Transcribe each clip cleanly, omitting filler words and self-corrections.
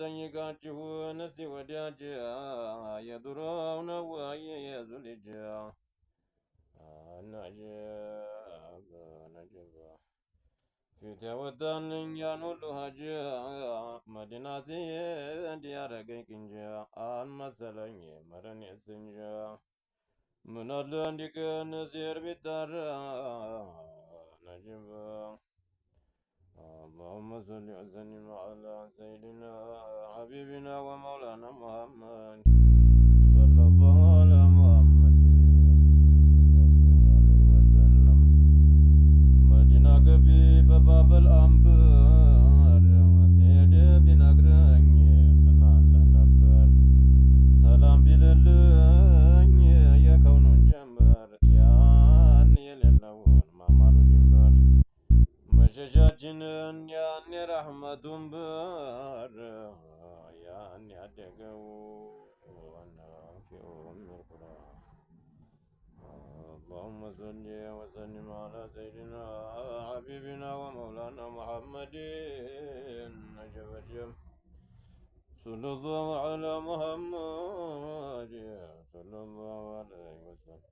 ልጠይቃችሁን እስቲ ወዳጅ የድሮው ነው ወይ የዙ ልጅ ነጅብ ፊት ያወጣልኝ ያን ሁሉ ሀጅ መዲና ሲሄድ ያረገኝ ቅንጃ አልመሰለኝ መረን የስንጃ ምን አለ አንድ ቀን ዜር ቢጠራ ነጅብ اللهم صل وسلم على سيدنا حبيبنا ومولانا محمد صلى الله على محمد صلى الله عليه وسلم مدينة قبي بباب الأنبار سيد بنقرن من على نبر سلام بللن يكون جمر يان يللون مامالو دمبر መሸሻችንን ያን የረሕመቱን በር ያን ያደገው ናፊዑን ምርቁራ اللهم صل وسلم على سيدنا حبيبنا ومولانا محمد نجم صلى الله على محمد صلى الله عليه وسلم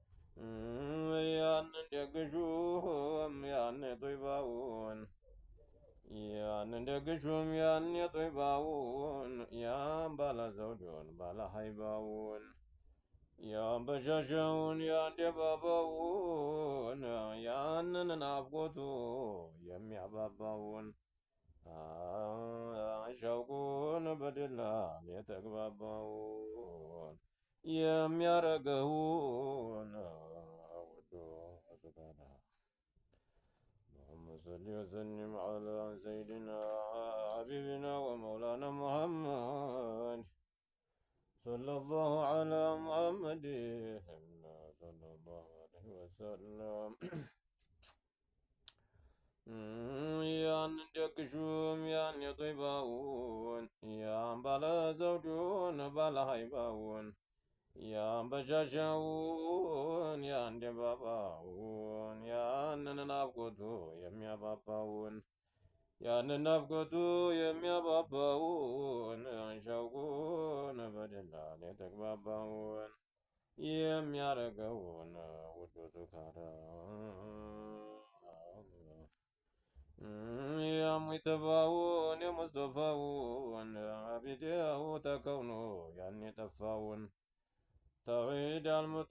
ያንን ደግሹም ያን ጦይባውን ያንን ደግሹም ያን የጦይባውን ያን ባለ ዘውዱን ባለ ሀይባውን ያን በሻሻውን ያን ደባባውን ያንን ናፍቆቱ የሚያባባውን ሸውቁን በደላል የተግባባውን የሚያረገውን اللهم صل وسلم على سيدنا حبيبنا ومولانا محمد صلى الله على محمد صلى الله عليه وسلم ያን ደግሹም ያን የጦይባውን ያን ባለ ዘውዱን ባለ ሀይባውን ያን በሻሻውን ያን ደባባውን ያንን ናፍቆቱ የሚያባባውን ያንን ናፍቆቱ የሚያባባውን ሸውቁን በደላል የተግባባውን የሚያረገውን ውዱ ሱካራ የሙይተባውን የሙስጠፋውን አቢዲያው ተከውኖ ያን የጠፋውን ተውሂድ አልምቶ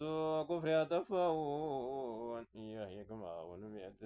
ኩፍር ያጠፋውን የሂክማውን ቤት